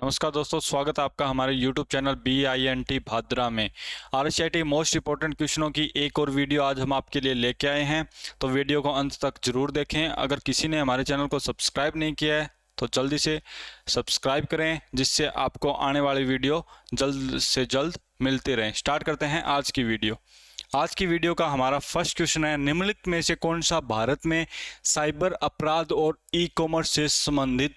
नमस्कार दोस्तों, स्वागत है आपका हमारे YouTube चैनल BINT भाद्रा में। RCIT मोस्ट इंपॉर्टेंट क्वेश्चनों की एक और वीडियो आज हम आपके लिए लेके आए हैं, तो वीडियो को अंत तक जरूर देखें। अगर किसी ने हमारे चैनल को सब्सक्राइब नहीं किया है तो जल्दी से सब्सक्राइब करें, जिससे आपको आने वाली वीडियो जल्द से जल्द मिलती रहे। स्टार्ट करते हैं आज की वीडियो। आज की वीडियो का हमारा फर्स्ट क्वेश्चन है, निम्नलिखित में से कौन सा भारत में साइबर अपराध और ई-कॉमर्स से संबंधित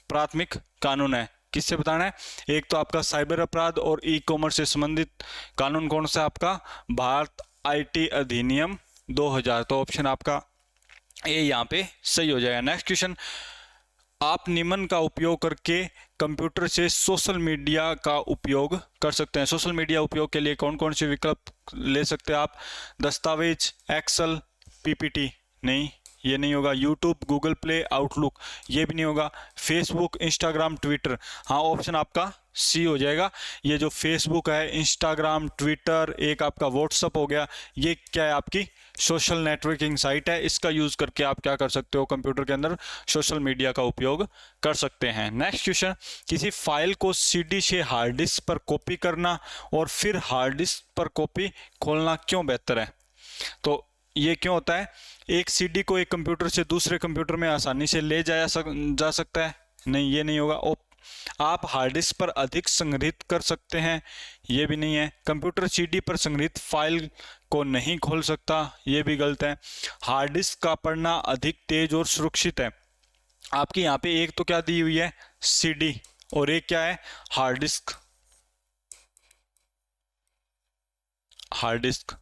प्राथमिक कानून है? किससे बताना है? एक तो आपका साइबर अपराध और ई कॉमर्स से संबंधित कानून कौन सा? आपका भारत IT अधिनियम 2000। तो ऑप्शन आपका ए यहाँ पे सही हो जाएगा। नेक्स्ट क्वेश्चन, आप निम्न का उपयोग करके कंप्यूटर से सोशल मीडिया का उपयोग कर सकते हैं। सोशल मीडिया उपयोग के लिए कौन कौन से विकल्प ले सकते हैं आप? दस्तावेज, एक्सेल, PPT, नहीं ये नहीं होगा। यूट्यूब, गूगल प्ले, आउटलुक, ये भी नहीं होगा। फेसबुक, इंस्टाग्राम, ट्विटर, हाँ ऑप्शन आपका सी हो जाएगा। ये जो फेसबुक है, इंस्टाग्राम, ट्विटर, एक आपका व्हाट्सअप हो गया, ये क्या है? आपकी सोशल नेटवर्किंग साइट है। इसका यूज करके आप क्या कर सकते हो? कंप्यूटर के अंदर सोशल मीडिया का उपयोग कर सकते हैं। नेक्स्ट क्वेश्चन, किसी फाइल को CD से हार्ड डिस्क पर कॉपी करना और फिर हार्ड डिस्क पर कॉपी खोलना क्यों बेहतर है? तो ये क्यों होता है? एक CD को एक कंप्यूटर से दूसरे कंप्यूटर में आसानी से ले जा सकता है, नहीं ये नहीं होगा। आप हार्ड डिस्क पर अधिक संग्रहित कर सकते हैं, ये भी नहीं है। कंप्यूटर CD पर संग्रहित फाइल को नहीं खोल सकता, ये भी गलत है। हार्ड डिस्क का पढ़ना अधिक तेज और सुरक्षित है। आपकी यहाँ पे एक तो क्या दी हुई है? CD, और एक क्या है? Hard disk. हार्ड डिस्क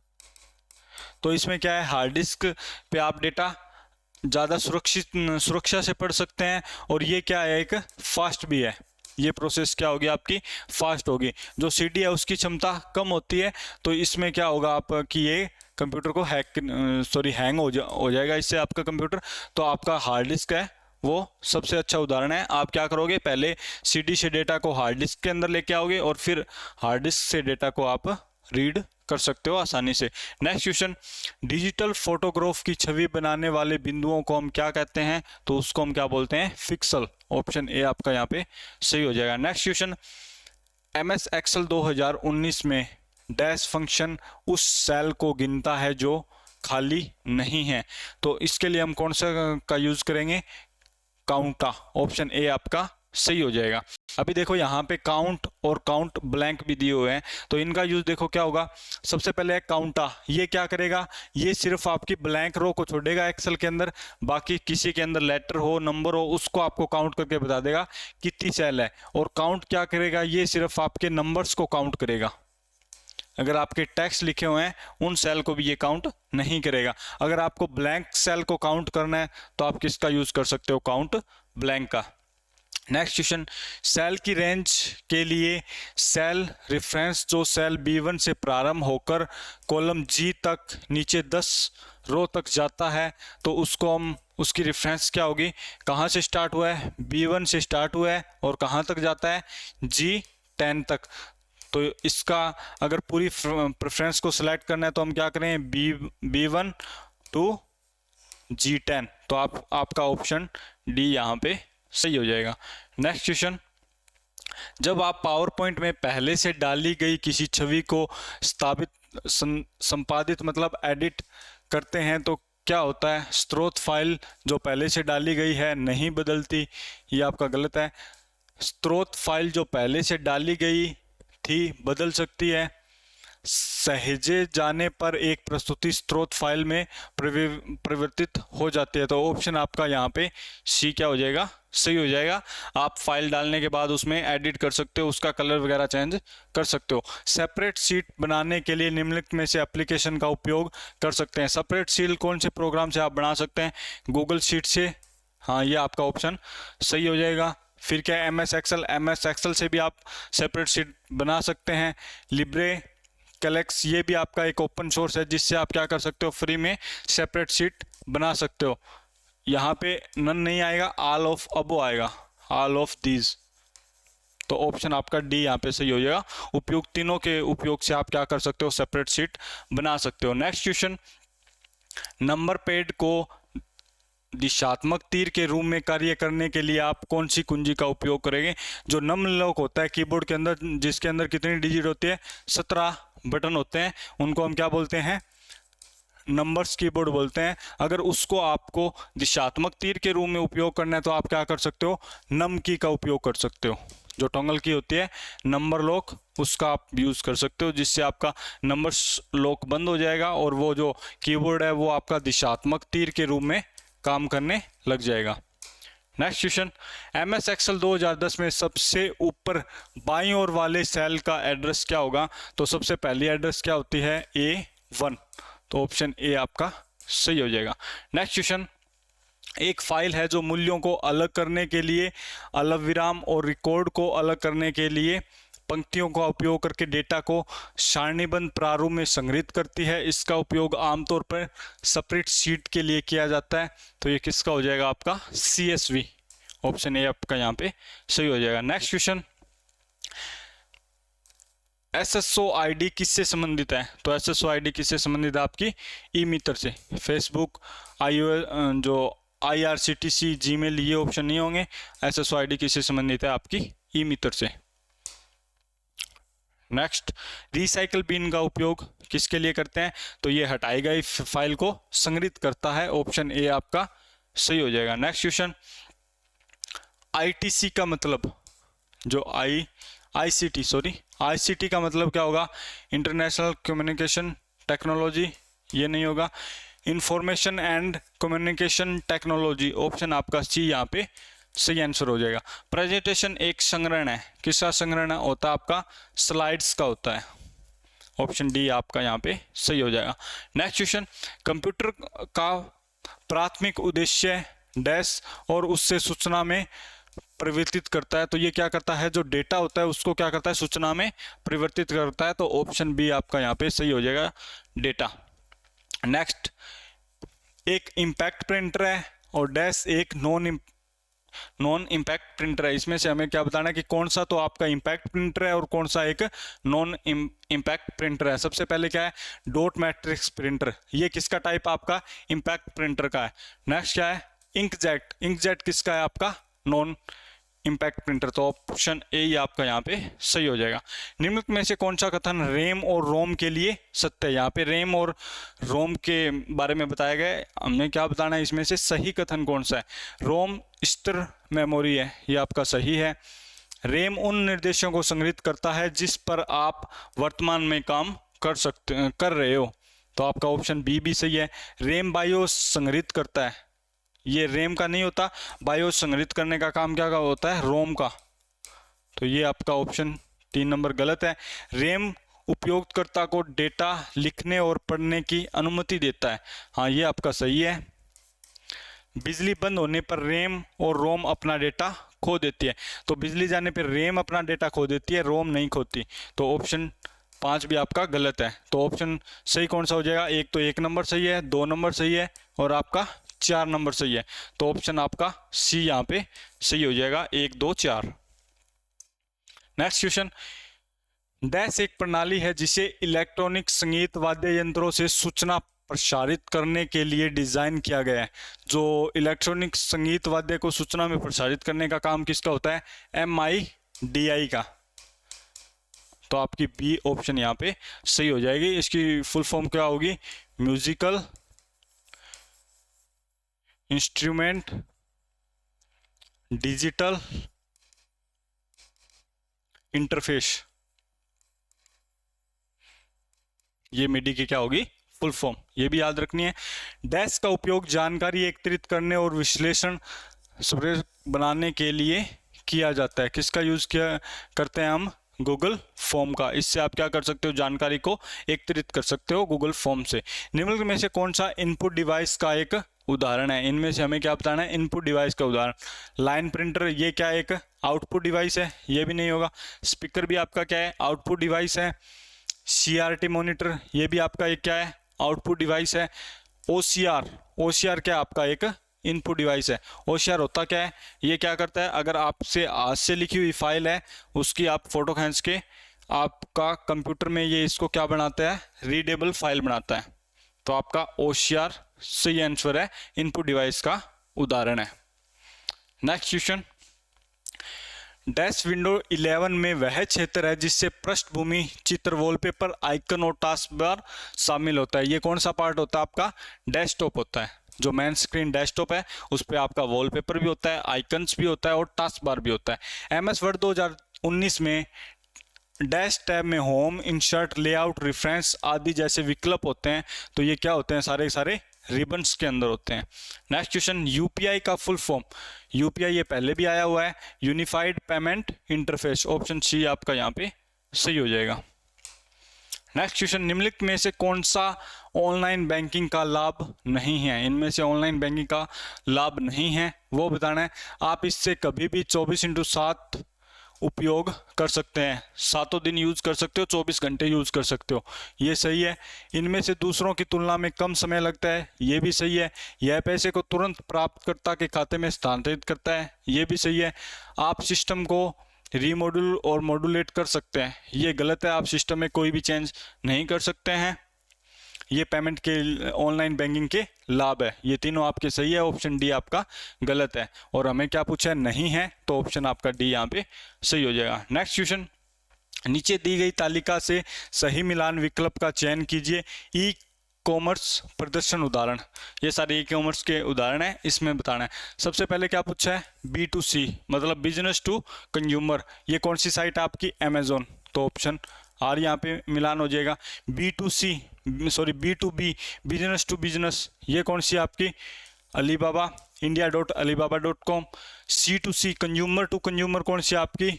तो इसमें क्या है? हार्ड डिस्क पे आप डेटा ज़्यादा सुरक्षा से पढ़ सकते हैं, और ये क्या है? एक फास्ट भी है। ये प्रोसेस क्या होगी? आपकी फास्ट होगी। जो CD है उसकी क्षमता कम होती है, तो इसमें क्या होगा आप कि ये कंप्यूटर को हैंग हो जाएगा इससे आपका कंप्यूटर। तो आपका हार्ड डिस्क है वो सबसे अच्छा उदाहरण है। आप क्या करोगे? पहले CD से डेटा को हार्ड डिस्क के अंदर लेके आओगे, और फिर हार्ड डिस्क से डेटा को आप रीड कर सकते हो आसानी से। नेक्स्ट क्वेश्चन, डिजिटल फोटोग्राफ की छवि बनाने वाले बिंदुओं को हम क्या कहते हैं? तो उसको हम क्या बोलते हैं? पिक्सल। ऑप्शन ए आपका यहाँ पे सही हो जाएगा। नेक्स्ट क्वेश्चन, MS Excel 2019 में डैश फंक्शन उस सेल को गिनता है जो खाली नहीं है। तो इसके लिए हम कौन सा का यूज करेंगे? काउंटा। ऑप्शन ए आपका सही हो जाएगा। अभी देखो यहाँ पे काउंट और काउंट ब्लैंक भी दिए हुए हैं, तो इनका यूज देखो क्या होगा। सबसे पहले है काउंटा, ये क्या करेगा? ये सिर्फ आपकी ब्लैंक रो को छोड़ेगा एक्सेल के अंदर, बाकी किसी के अंदर लेटर हो, नंबर हो, उसको आपको काउंट करके बता देगा कितनी सेल है। और काउंट क्या करेगा? ये सिर्फ आपके नंबर्स को काउंट करेगा। अगर आपके टेक्स्ट लिखे हुए हैं उन सेल को भी ये काउंट नहीं करेगा। अगर आपको ब्लैंक सेल को काउंट करना है तो आप किसका यूज कर सकते हो? काउंट ब्लैंक का। नेक्स्ट क्वेश्चन, सेल की रेंज के लिए सेल रेफरेंस जो सेल B1 से प्रारंभ होकर कॉलम G तक नीचे 10 रो तक जाता है, तो उसको हम उसकी रेफरेंस क्या होगी? कहाँ से स्टार्ट हुआ है? B1 से स्टार्ट हुआ है, और कहाँ तक जाता है? G10 तक। तो इसका अगर पूरी प्रेफरेंस को सिलेक्ट करना है तो हम क्या करें? B1 to G10। तो आपका ऑप्शन डी यहाँ पे सही हो जाएगा। नेक्स्ट क्वेश्चन, जब आप पावर पॉइंट में पहले से डाली गई किसी छवि को संपादित मतलब एडिट करते हैं तो क्या होता है? स्रोत फाइल जो पहले से डाली गई है नहीं बदलती, ये आपका गलत है। स्रोत फाइल जो पहले से डाली गई थी बदल सकती है। सहेजे जाने पर एक प्रस्तुति स्रोत फाइल में परिवर्तित हो जाती है। तो ऑप्शन आपका यहाँ पे सी क्या हो जाएगा? सही हो जाएगा। आप फाइल डालने के बाद उसमें एडिट कर सकते हो, उसका कलर वगैरह चेंज कर सकते हो। सेपरेट शीट बनाने के लिए निम्नलिखित में से एप्लीकेशन का उपयोग कर सकते हैं। सेपरेट शीट कौन से प्रोग्राम से आप बना सकते हैं? गूगल शीट से, हाँ ये आपका ऑप्शन सही हो जाएगा। फिर क्या है? MS Excel से भी आप सेपरेट शीट बना सकते हैं। लिब्रे कैलेक्स, ये भी आपका एक ओपन सोर्स है जिससे आप क्या कर सकते हो? फ्री में सेपरेट शीट बना सकते हो। यहाँ पे नन नहीं आएगा, ऑल ऑफ अबो आएगा, ऑल ऑफ दीज। तो ऑप्शन आपका डी यहाँ पे सही हो जाएगा। उपयोग तीनों के उपयोग से आप क्या कर सकते हो? सेपरेट शीट बना सकते हो। नेक्स्ट क्वेश्चन, नंबर पैड को दिशात्मक तीर के रूप में कार्य करने के लिए आप कौन सी कुंजी का उपयोग करेंगे? जो नम लॉक होता है कीबोर्ड के अंदर, जिसके अंदर कितनी डिजिट होती है? 17 बटन होते हैं, उनको हम क्या बोलते हैं? नंबर्स कीबोर्ड बोलते हैं। अगर उसको आपको दिशात्मक तीर के रूप में उपयोग करना है तो आप क्या कर सकते हो? नम की का उपयोग कर सकते हो। जो टॉगल की होती है नंबर लॉक, उसका आप यूज़ कर सकते हो, जिससे आपका नंबर लॉक बंद हो जाएगा और वो जो कीबोर्ड है वो आपका दिशात्मक तीर के रूप में काम करने लग जाएगा। नेक्स्ट क्वेश्चन, MS एक्सेल 2010 में सबसे ऊपर बाईं ओर वाले सेल का एड्रेस क्या होगा? तो सबसे पहली एड्रेस क्या होती है? A1, तो ऑप्शन ए आपका सही हो जाएगा। नेक्स्ट क्वेश्चन, एक फाइल है जो मूल्यों को अलग करने के लिए, अलग विराम और रिकॉर्ड को अलग करने के लिए पंक्तियों का उपयोग करके डेटा को सारणीबद्ध प्रारूप में संग्रहित करती है। इसका उपयोग आमतौर पर स्प्रेडशीट के लिए किया जाता है। तो ये किसका हो जाएगा? आपका CSV, ऑप्शन ए आपका यहाँ पे सही हो जाएगा। नेक्स्ट क्वेश्चन, SSO ID किससे संबंधित है? तो SSO ID किससे संबंधित है? आपकी ई-मित्र से। फेसबुक, जो IRCTC, जीमेल, ये ऑप्शन नहीं होंगे। SSO ID किससे संबंधित है? आपकी ई-मित्र से। नेक्स्ट, रिसाइकल बिन का उपयोग किसके लिए करते हैं? तो ये हटाई गई फाइल को संग्रहित करता है, ऑप्शन ए आपका सही हो जाएगा। नेक्स्ट क्वेश्चन, ITC का मतलब, जो ICT का मतलब क्या होगा? इंटरनेशनल कम्युनिकेशन टेक्नोलॉजी, ये नहीं होगा। Information and communication technology, option आपका सी यहाँ पे सही आंसर हो जाएगा। प्रेजेंटेशन एक संग्रहण है, किसका संग्रहण होता है? आपका स्लाइड्स का होता है, ऑप्शन डी आपका यहाँ पे सही हो जाएगा। नेक्स्ट क्वेश्चन, कंप्यूटर का प्राथमिक उद्देश्य डैश और उससे सूचना में परिवर्तित करता है। तो ये क्या करता है? जो डेटा होता है उसको क्या करता है? सूचना में परिवर्तित करता है। तो ऑप्शन बी आपका यहाँ पे सही हो जाएगा, डेटा। नेक्स्ट, एक इम्पैक्ट प्रिंटर है और डैश एक नॉन इम्पैक्ट प्रिंटर है। इसमें से हमें क्या बताना है कि कौन सा तो आपका इम्पैक्ट प्रिंटर है और कौन सा एक नॉन इम्पैक्ट प्रिंटर है। सबसे पहले क्या है? डॉट मैट्रिक्स प्रिंटर, ये किसका टाइप? आपका इम्पैक्ट प्रिंटर का है। नेक्स्ट क्या है? इंकजेट किसका है? आपका नॉन इम्पैक्ट प्रिंटर। तो ऑप्शन ए ही आपका यहाँ पे सही हो जाएगा। निम्नलिखित में से कौन सा कथन रैम और रोम के लिए सत्य है? यहाँ पे रैम और रोम के बारे में बताया गया है, हमने क्या बताना है इसमें से सही कथन कौन सा है? रोम स्थिर मेमोरी है, ये आपका सही है। रैम उन निर्देशों को संग्रहित करता है जिस पर आप वर्तमान में काम कर रहे हो। तो आपका ऑप्शन बी भी सही है। रैम बायोस संग्रहित करता है, ये रैम का नहीं होता, बायोस संग्रहित करने का काम क्या का होता है? रोम का। तो ये आपका ऑप्शन 3 नंबर गलत है। रैम उपयोगकर्ता को डेटा लिखने और पढ़ने की अनुमति देता है, हाँ ये आपका सही है। बिजली बंद होने पर रैम और रोम अपना डेटा खो देती है। तो बिजली जाने पर रैम अपना डेटा खो देती है, रोम नहीं खोती। तो ऑप्शन 5 भी आपका गलत है। तो ऑप्शन सही कौन सा हो जाएगा? एक तो 1 नंबर सही है, 2 नंबर सही है और आपका 4 नंबर सही है। तो ऑप्शन आपका सी यहाँ पे सही हो जाएगा, 1, 2, 4। नेक्स्ट क्वेश्चन, डैश एक प्रणाली है जिसे इलेक्ट्रॉनिक संगीत वाद्य यंत्रों से सूचना प्रसारित करने के लिए डिजाइन किया गया है। जो इलेक्ट्रॉनिक संगीत वाद्य को सूचना में प्रसारित करने का काम किसका होता है? MIDI का। तो आपकी बी ऑप्शन यहाँ पे सही हो जाएगी। इसकी फुल फॉर्म क्या होगी? म्यूजिकल इंस्ट्रूमेंट डिजिटल इंटरफेस, ये मिडी की क्या होगी? फुल फॉर्म, ये भी याद रखनी है। डैश का उपयोग जानकारी एकत्रित करने और विश्लेषण बनाने के लिए किया जाता है। किसका यूज किया करते हैं हम? गूगल फॉर्म का। इससे आप क्या कर सकते हो? जानकारी को एकत्रित कर सकते हो गूगल फॉर्म से। निम्नलिखित में से कौन सा इनपुट डिवाइस का एक उदाहरण है? इनमें से हमें क्या बताना है? इनपुट डिवाइस का उदाहरण। लाइन प्रिंटर, ये क्या एक आउटपुट डिवाइस है? ये भी नहीं होगा। स्पीकर भी आपका क्या है? आउटपुट डिवाइस है। CRT मॉनिटर, ये भी आपका एक क्या है? आउटपुट डिवाइस है। OCR क्या आपका एक इनपुट डिवाइस है। OCR होता क्या है? ये क्या करता है? अगर आपसे आज से लिखी हुई फाइल है, उसकी आप फोटो खींच के आपका कंप्यूटर में ये इसको क्या बनाता है? रीडेबल फाइल बनाता है। तो आपका OCR सही आंसर है इनपुट डिवाइस का उदाहरण है। नेक्स्ट क्वेश्चन, डैश विंडो 11 में वह क्षेत्र है जिससे पृष्ठभूमि, चित्र, वॉलपेपर, आइकन और टास्क बार शामिल होता है। ये कौन सा पार्ट होता है आपका? डेस्कटॉप होता है। जो मेन स्क्रीन डेस्कटॉप है उस पर आपका वॉलपेपर भी होता है, आइकन्स भी होता है और टास्क बार भी होता है। MS वर्ड 2019 में डैश टैब में होम, इंसर्ट, लेआउट, रेफरेंस आदि जैसे विकल्प होते हैं। तो ये क्या होते हैं? सारे सारे रिबन्स के अंदर होते हैं। नेक्स्ट क्वेश्चन, यूपीआई का फुल फॉर्म। यूपीआई ये पहले भी आया हुआ है, unified payment interface. Option C आपका यहाँ पे सही हो जाएगा। नेक्स्ट क्वेश्चन, निम्नलिखित में से कौन सा ऑनलाइन बैंकिंग का लाभ नहीं है? इनमें से ऑनलाइन बैंकिंग का लाभ नहीं है वो बताना है। आप इससे कभी भी 24/7 उपयोग कर सकते हैं, 7 दिन यूज कर सकते हो, 24 घंटे यूज कर सकते हो, ये सही है। इनमें से दूसरों की तुलना में कम समय लगता है, ये भी सही है। यह पैसे को तुरंत प्राप्तकर्ता के खाते में स्थानांतरित करता है, ये भी सही है। आप सिस्टम को रीमॉड्यूल और मॉड्यूलेट कर सकते हैं, ये गलत है। आप सिस्टम में कोई भी चेंज नहीं कर सकते हैं। ये पेमेंट के ऑनलाइन बैंकिंग के लाभ है। ये तीनों आपके सही है, ऑप्शन डी आपका गलत है। और हमें क्या पूछा है? नहीं है, तो ऑप्शन आपका डी यहाँ पे सही हो जाएगा। नेक्स्ट क्वेश्चन, नीचे दी गई तालिका से सही मिलान विकल्प का चयन कीजिए। ई कॉमर्स प्रदर्शन उदाहरण। ये सारे ई कॉमर्स के उदाहरण है, इसमें बताना है। सबसे पहले क्या पूछा है? B2C मतलब बिजनेस टू कंज्यूमर। ये कौन सी साइट है आपकी? अमेजोन। तो ऑप्शन आर यहाँ पे मिलान हो जाएगा। B2B बिजनेस टू बिजनेस, ये कौन सी आपकी? Alibaba, india.alibaba.com। C2C consumer to consumer कौन सी आपकी?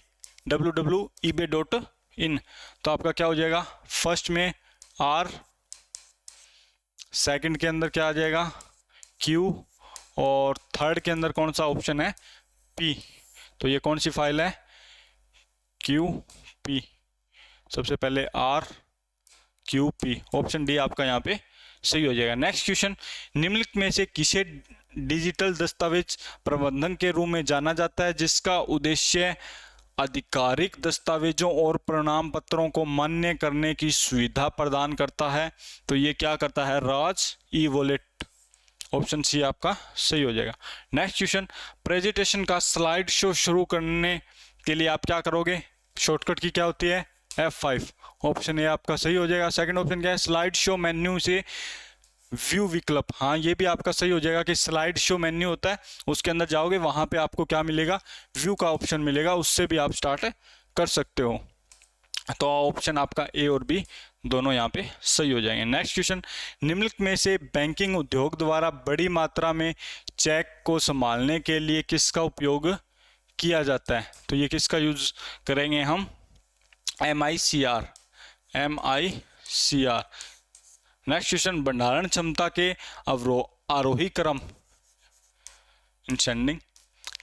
www.ebay.in। तो आपका क्या हो जाएगा? फर्स्ट में आर, सेकंड के अंदर क्या आ जाएगा? Q, और थर्ड के अंदर कौन सा ऑप्शन है? P। तो ये कौन सी फाइल है? QP। सबसे पहले RQP, ऑप्शन डी आपका यहाँ पे सही हो जाएगा। नेक्स्ट क्वेश्चन, निम्नलिखित में से किसे डिजिटल दस्तावेज प्रबंधन के रूप में जाना जाता है जिसका उद्देश्य आधिकारिक दस्तावेजों और प्रमाण पत्रों को मान्य करने की सुविधा प्रदान करता है? तो ये क्या करता है? राज ई वॉलेट। ऑप्शन सी आपका सही हो जाएगा। नेक्स्ट क्वेश्चन, प्रेजेंटेशन का स्लाइड शो शुरू करने के लिए आप क्या करोगे? शॉर्टकट की क्या होती है? F5। ऑप्शन ए आपका सही हो जाएगा। सेकंड ऑप्शन क्या है? स्लाइड शो मेन्यू से व्यू विकल्प। हाँ, ये भी आपका सही हो जाएगा कि स्लाइड शो मेन्यू होता है, उसके अंदर जाओगे वहां पे आपको क्या मिलेगा? व्यू का ऑप्शन मिलेगा, उससे भी आप स्टार्ट कर सकते हो। तो ऑप्शन आपका ए और बी दोनों यहाँ पे सही हो जाएंगे। नेक्स्ट क्वेश्चन, निम्नलिखित में से बैंकिंग उद्योग द्वारा बड़ी मात्रा में चेक को संभालने के लिए किसका उपयोग किया जाता है? तो ये किसका यूज करेंगे हम? MICR। नेक्स्ट क्वेश्चन, भंडारण क्षमता के आरोही क्रम इंसेंडिंग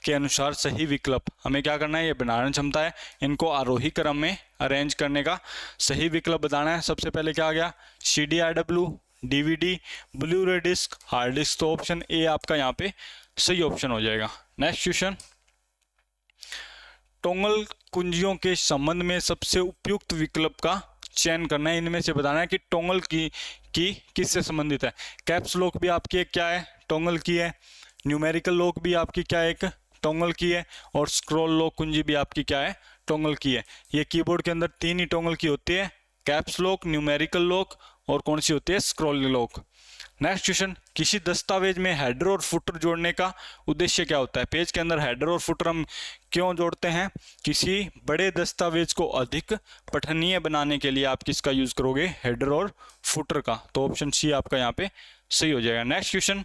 के अनुसार सही विकल्प। हमें क्या करना है? ये भंडारण क्षमता है, इनको आरोही क्रम में अरेंज करने का सही विकल्प बताना है। सबसे पहले क्या आ गया? CD-RW, DVD, ब्लू रे डिस्क, हार्ड डिस्क। तो ऑप्शन ए आपका यहाँ पे सही ऑप्शन हो जाएगा। नेक्स्ट क्वेश्चन, टॉगल कुंजियों के संबंध में सबसे उपयुक्त विकल्प का चयन करना है। इनमें से बताना है कि टॉगल की किससे संबंधित है। कैप्स लॉक भी आपकी एक क्या है? टॉगल की है। न्यूमेरिकल लॉक भी आपकी क्या है? एक टॉगल की है। और स्क्रॉल लॉक कुंजी भी आपकी क्या है? टॉगल की है। ये कीबोर्ड के अंदर 3 ही टॉगल की होती है, कैप्स लॉक, न्यूमेरिकल लॉक और कौन सी होती है? Scroll lock. नेक्स्ट क्वेश्चन, किसी दस्तावेज में हेडर और फुटर जोड़ने का उद्देश्य क्या होता है? पेज के अंदर हेडर और फुटर हम क्यों जोड़ते हैं? किसी बड़े दस्तावेज को अधिक पठनीय बनाने के लिए आप किसका यूज करोगे? हेडर और फुटर का। तो ऑप्शन सी आपका यहाँ पे सही हो जाएगा। Next question,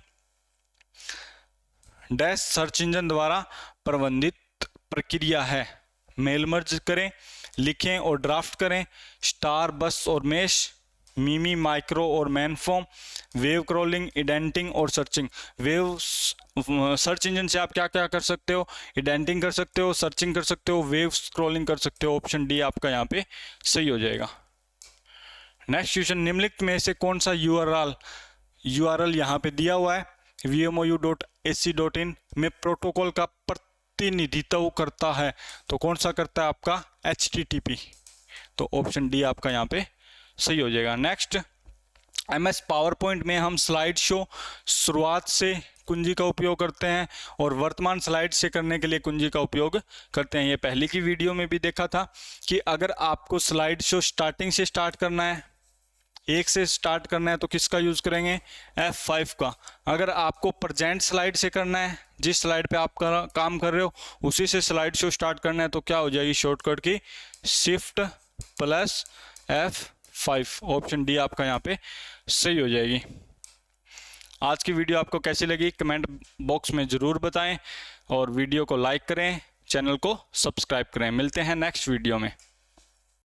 dash search engine द्वारा प्रबंधित प्रक्रिया है। मेल मर्ज करें, लिखें और ड्राफ्ट करें, स्टार, बस और मैश, मीमी, माइक्रो और मैन फॉर्म, वेव क्रॉलिंग, इडेंटिंग और सर्चिंग। वेव सर्च इंजन से आप क्या क्या कर सकते हो? इडेंटिंग कर सकते हो, सर्चिंग कर सकते हो, वेव स्क्रॉलिंग कर सकते हो। ऑप्शन डी आपका यहाँ पे सही हो जाएगा। नेक्स्ट क्वेश्चन, निम्नलिखित में से कौन सा URL यहाँ पे दिया हुआ है? vmou.ac.in में प्रोटोकॉल का प्रतिनिधित्व करता है। तो कौन सा करता है आपका? HTTP। तो ऑप्शन डी आपका यहाँ पे सही हो जाएगा। नेक्स्ट, MS पावर पॉइंट में हम स्लाइड शो शुरुआत से कुंजी का उपयोग करते हैं और वर्तमान स्लाइड से करने के लिए कुंजी का उपयोग करते हैं। ये पहले की वीडियो में भी देखा था कि अगर आपको स्लाइड शो स्टार्टिंग से स्टार्ट करना है, 1 से स्टार्ट करना है, तो किसका यूज़ करेंगे? F5 का। अगर आपको प्रेजेंट स्लाइड से करना है, जिस स्लाइड पे आप काम कर रहे हो उसी से स्लाइड शो स्टार्ट करना है, तो क्या हो जाएगी शॉर्टकट की? Shift + F5। ऑप्शन डी आपका यहाँ पे सही हो जाएगी। आज की वीडियो आपको कैसी लगी कमेंट बॉक्स में ज़रूर बताएं और वीडियो को लाइक करें, चैनल को सब्सक्राइब करें। मिलते हैं नेक्स्ट वीडियो में।